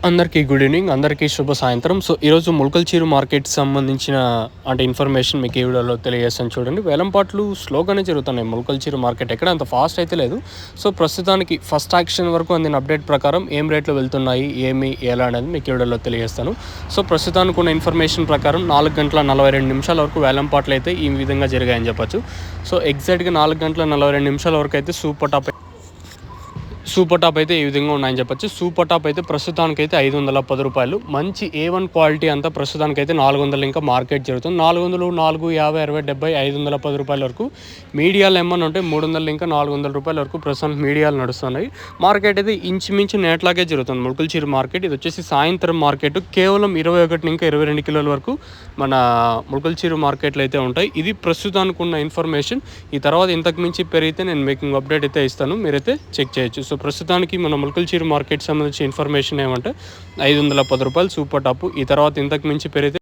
అందరికీ good evening, అందరికీ శుభ సాయంత్రం. సో ఈరోజు ములకల్చీరు మార్కెట్కి సంబంధించిన ఇన్ఫర్మేషన్ మీకు ఈ వీడియోలో తెలియజేస్తాను. చూడండి, వేలంపాట్లు స్లోగానే జరుగుతున్నాయి. ములకల్చీరు మార్కెట్ ఎక్కడ అంత ఫాస్ట్ అయితే లేదు. సో ప్రస్తుతానికి ఫస్ట్ యాక్షన్ వరకు అందిన అప్డేట్ ప్రకారం ఏం రేట్లు వెళ్తున్నాయి, ఏమి ఎలా అనేది మీకు ఈ వీడియోలో తెలియజేస్తాను. సో ప్రస్తుతానికి ఉన్న ఇన్ఫర్మేషన్ ప్రకారం 4 గంటల 42 నిమిషాల వరకు వేలంపాట్లు అయితే ఈ విధంగా జరిగాయని చెప్పచ్చు. సో ఎగ్జాక్ట్గా 4 గంటల 42 నిమిషాల వరకు అయితే సూపర్ టాప్ అయితే ఈ విధంగా ఉన్నాయని చెప్పచ్చు. సూపర్ టాప్ అయితే ప్రస్తుతానికైతే 510 రూపాయలు. మంచి A1 క్వాలిటీ అంతా ప్రస్తుతానికైతే 400 ఇంకా మార్కెట్ జరుగుతుంది. 400, 4, 50, 60, 70, 510 రూపాయల వరకు. మీడియాలు ఏమన్నా ఉంటే 300 ఇంకా 400 రూపాయల వరకు ప్రస్తుతానికి మీడియాలు నడుస్తున్నాయి. మార్కెట్ అయితే ఇంచుమించు నేట్లాగే జరుగుతుంది ములకల్చీరు మార్కెట్. ఇది వచ్చేసి సాయంత్రం మార్కెట్. కేవలం 21 ఇంకా 22 కిలోల వరకు మన ములకల్చీరు మార్కెట్లు అయితే ఉంటాయి. ఇది ప్రస్తుతానికి ఉన్న ఇన్ఫర్మేషన్. ఈ తర్వాత ఇంతకు మించి పెరిగితే నేను మీకు అప్డేట్ అయితే ఇస్తాను, మీరైతే చెక్ చేయొచ్చు. సో ప్రస్తుతానికి మన ములకల్చీరు మార్కెట్ సంబంధించిన ఇన్ఫర్మేషన్ ఏమంటే 510 రూపాయలు సూపర్ టాప్. ఈ తర్వాత ఇంతకు మించి పెరిగితే